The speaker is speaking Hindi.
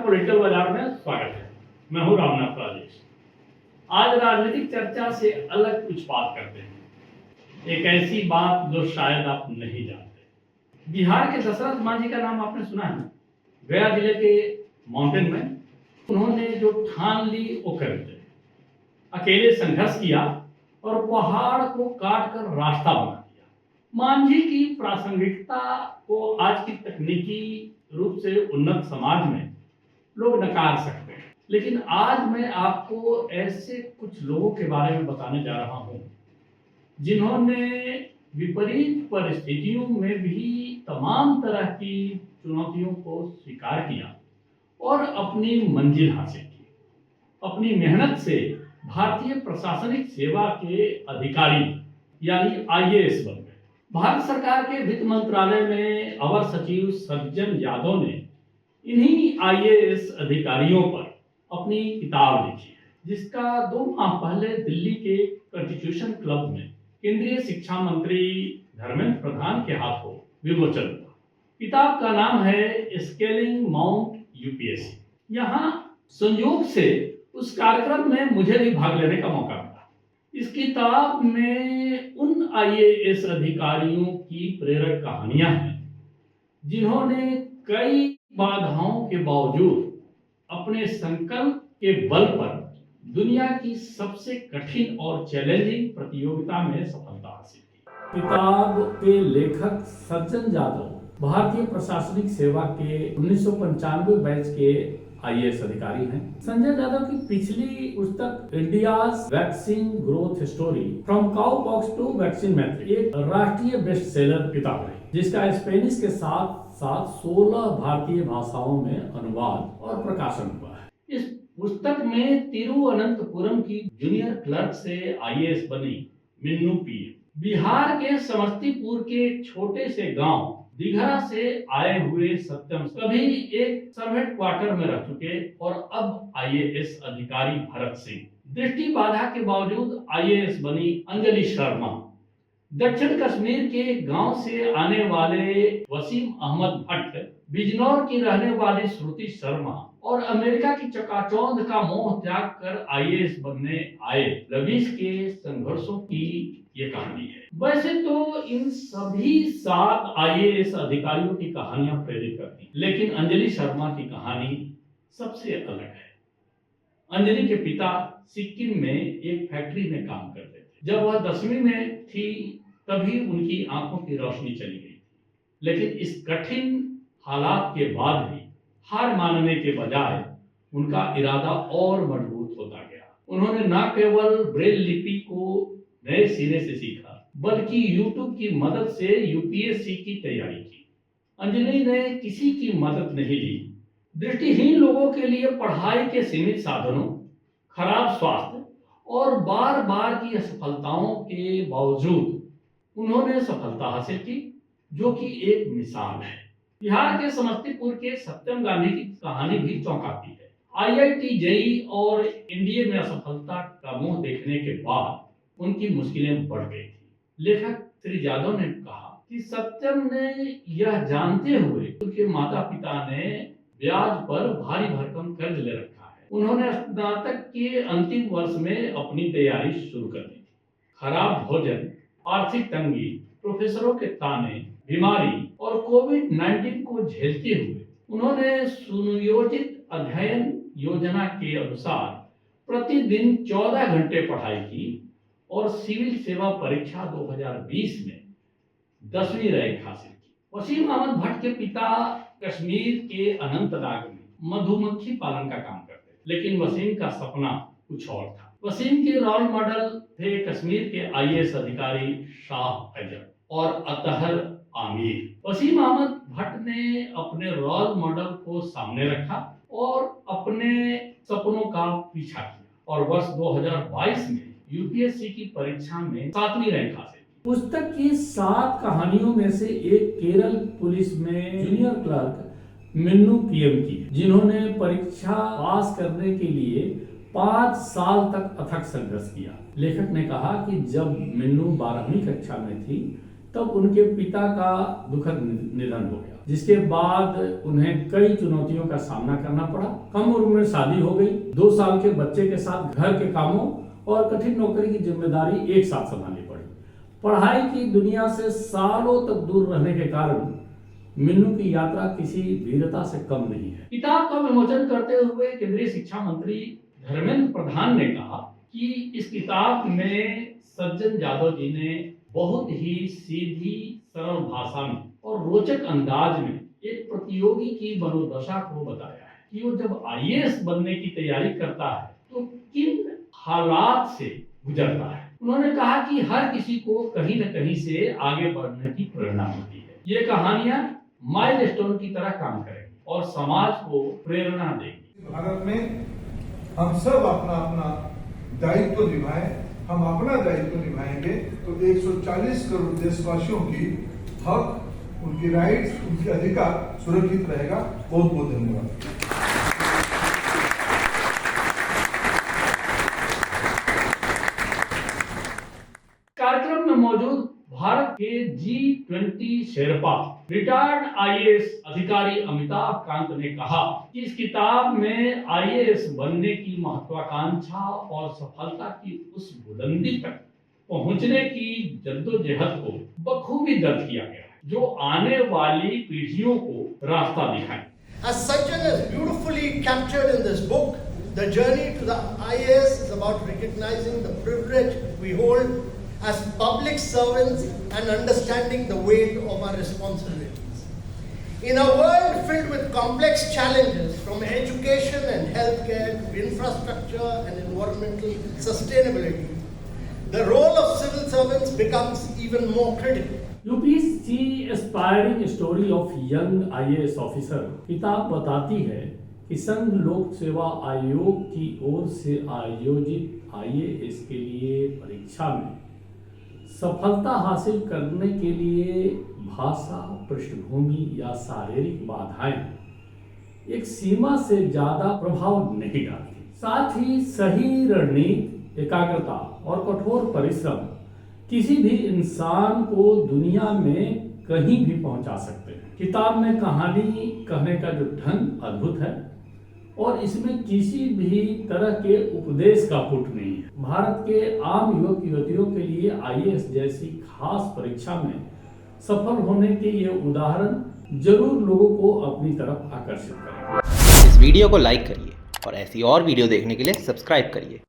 पॉलिटिकल बाजार में स्वागत है। मैं हूं रामनाथ राजेश। आज राजनीतिक चर्चा से अलग कुछ बात करते हैं। एक ऐसी बात जो शायद आप नहीं जानते। बिहार के दशरथ मांझी का नाम आपने सुना है। गया जिले के माउंटेन में उन्होंने जो ठान ली वो कर दी। अकेले संघर्ष किया और पहाड़ को काट कर रास्ता बना दिया। मांझी की प्रासंगिकता को आज की तकनीकी रूप से उन्नत समाज में लोग नकार सकते हैं, लेकिन आज मैं आपको ऐसे कुछ लोगों के बारे में बताने जा रहा हूं जिन्होंने विपरीत परिस्थितियों में भी तमाम तरह की चुनौतियों को स्वीकार किया और अपनी मंजिल हासिल की। अपनी मेहनत से भारतीय प्रशासनिक सेवा के अधिकारी यानी आईएएस बन गए। भारत सरकार के वित्त मंत्रालय में अवर सचिव सज्जन यादव ने इन्हीं आईएएस अधिकारियों पर अपनी किताब लिखी है, जिसका 2 माह पहले दिल्ली के कॉन्स्टिट्यूशन क्लब में केंद्रीय शिक्षा मंत्री धर्मेंद्र प्रधान के हाथों विमोचन हुआ। किताब का नाम है स्केलिंग माउंट यूपीएससी। यहाँ संयोग से उस कार्यक्रम में मुझे भी भाग लेने का मौका मिला। इस किताब में उन आईएएस अधिकारियों की प्रेरक कहानियां हैं जिन्होंने कई बाधाओं के बावजूद अपने संकल्प के बल पर दुनिया की सबसे कठिन और चैलेंजिंग प्रतियोगिता में सफलता हासिल की। किताब के लेखक सज्जन यादव भारतीय प्रशासनिक सेवा के 1995 बैच के आईएएस अधिकारी हैं। संजय यादव की पिछली पुस्तक India's vaccine growth story from cow pox to vaccine Maitri एक राष्ट्रीय बेस्ट सेलर किताब है, जिसका स्पेनिश के साथ 16 भारतीय भाषाओं में अनुवाद और प्रकाशन हुआ है। इस पुस्तक में तिरुवनंतपुरम की जूनियर क्लर्क से आईएएस बनी मिन्नू पीएम, बिहार के समस्तीपुर के छोटे से गांव दिघरा से आए हुए सत्यम कभी एक सर्वेंट क्वार्टर में रह चुके और अब आईएएस अधिकारी भरत सिंह, दृष्टि बाधा के बावजूद आईएएस बनी अंजलि शर्मा, दक्षिण कश्मीर के गांव से आने वाले वसीम अहमद भट्ट, बिजनौर की रहने वाली श्रुति शर्मा और अमेरिका की चकाचौंध का मोह त्याग कर आईएएस बनने आए रवीश के संघर्षों की ये कहानी है। वैसे तो इन सभी 7 आईएएस अधिकारियों की कहानियां प्रेरित करती हैं, लेकिन अंजलि शर्मा की कहानी सबसे अलग है। अंजलि के पिता सिक्किम में एक फैक्ट्री में काम करते थे। जब वह 10वीं में थी तभी उनकी आंखों की रोशनी चली गई थी, लेकिन इस कठिन हालात के बाद भी हार मानने के बजाय उनका इरादा और मजबूत होता गया। उन्होंने न केवल ब्रेल लिपि को नए सिरे से सीखा, बल्कि यूट्यूब की मदद से यूपीएससी की तैयारी की। अंजलि ने किसी की मदद नहीं ली। दृष्टिहीन लोगों के लिए पढ़ाई के सीमित साधनों, खराब स्वास्थ्य और बार बार की असफलताओं के बावजूद उन्होंने सफलता हासिल की, जो कि एक मिसाल है। बिहार के समस्तीपुर के सत्यम गांधी की कहानी भी चौंकाती है। आईआईटी जेईई और एनडीए में असफलता का मुंह देखने के बाद उनकी मुश्किलें बढ़ गई थी। लेखक श्री यादव ने कहा कि सत्यम ने यह जानते हुए उनके माता पिता ने ब्याज पर भारी भरकम कर्ज ले रखा है। उन्होंने स्नातक के अंतिम वर्ष में अपनी तैयारी शुरू कर दी थी। खराब भोजन, आर्थिक तंगी, प्रोफेसरों के ताने, बीमारी और कोविड-19 को झेलते हुए उन्होंने सुनियोजित अध्ययन योजना के अनुसार प्रतिदिन 14 घंटे पढ़ाई की और सिविल सेवा परीक्षा 2020 में 10वीं रैंक हासिल की। वसीम अहमद भट्ट के पिता कश्मीर के अनंतनाग में मधुमक्खी पालन का काम करते थे, लेकिन वसीम का सपना कुछ और था। वसीम के रोल मॉडल थे कश्मीर के आईएएस अधिकारी शाह फैजल और अतहर आमिर। वसीम अहमद भट्ट ने अपने रोल मॉडल को सामने रखा और अपने सपनों का पीछा किया और वर्ष 2022 में यूपीएससी की परीक्षा में 7वीं रैंक हासिल की। पुस्तक की 7 कहानियों में से एक केरल पुलिस में जूनियर क्लर्क मिन्नू पीएम की, जिन्होंने परीक्षा पास करने के लिए 5 साल तक अथक संघर्ष किया। लेखक ने कहा कि जब मिन्नू 12वीं कक्षा में थी तब उनके पिता का दुखद निधन हो गया, जिसके बाद उन्हें कई चुनौतियों का सामना करना पड़ा। कम उम्र में शादी हो गई, 2 साल के बच्चे के साथ घर के कामों और कठिन नौकरी की जिम्मेदारी एक साथ संभालनी पड़ी। पढ़ाई की दुनिया से सालों तक दूर रहने के कारण मीनू की यात्रा किसी वीरता से कम नहीं है। किताब का विमोचन करते हुए केंद्रीय शिक्षा मंत्री धर्मेंद्र प्रधान ने कहा कि इस किताब में सज्जन जादव जी ने बहुत ही सीधी सरल भाषा में और रोचक अंदाज में एक प्रतियोगी की मनोदशा को बताया है कि वो जब आईएएस बनने की तैयारी करता है तो किन हालात से गुजरता है। उन्होंने कहा कि हर किसी को कहीं न कहीं से आगे बढ़ने की प्रेरणा मिलती है। ये कहानियां माइलस्टोन की तरह काम करेंगी और समाज को प्रेरणा देगी। भारत में हम सब अपना अपना दायित्व निभाएं, हम अपना दायित्व निभाएंगे तो 140 करोड़ देशवासियों की हक, उनकी राइट्स, उनके अधिकार सुरक्षित रहेगा। बहुत बहुत धन्यवाद। कार्यक्रम में मौजूद भारत के G20 शेरपा रिटायर्ड आईएएस अधिकारी अमिताभ कांत ने कहा कि इस किताब में आईएएस बनने की महत्वाकांक्षा और सफलता की उस बुलंदी तक पहुंचने की जद्दोजहद को बखूबी दर्ज किया गया है, जो आने वाली पीढ़ियों को रास्ता दिखाए। As Sajjan has beautifully captured in this book, the journey to the IAS is about recognizing the privilege we hold as public servants and understanding the weight of our responsibilities. In a world filled with complex challenges from education and healthcare to infrastructure and environmental sustainability, the role of civil servants becomes even more critical. UPSC aspiring story of young IAS officer किताब बताती है कि संघ लोक सेवा आयोग की ओर से आयोजित आईएएस के लिए परीक्षा में सफलता हासिल करने के लिए भाषा, पृष्ठभूमि या शारीरिक बाधाएं एक सीमा से ज्यादा प्रभाव नहीं डालती। साथ ही सही रणनीति, एकाग्रता और कठोर परिश्रम किसी भी इंसान को दुनिया में कहीं भी पहुंचा सकते हैं। किताब में कहानी कहने का जो ढंग अद्भुत है और इसमें किसी भी तरह के उपदेश का पुट नहीं है। भारत के आम युवक युवतियों के लिए आईएएस जैसी खास परीक्षा में सफल होने के ये उदाहरण जरूर लोगों को अपनी तरफ आकर्षित करेंगे। इस वीडियो को लाइक करिए और ऐसी और वीडियो देखने के लिए सब्सक्राइब करिए।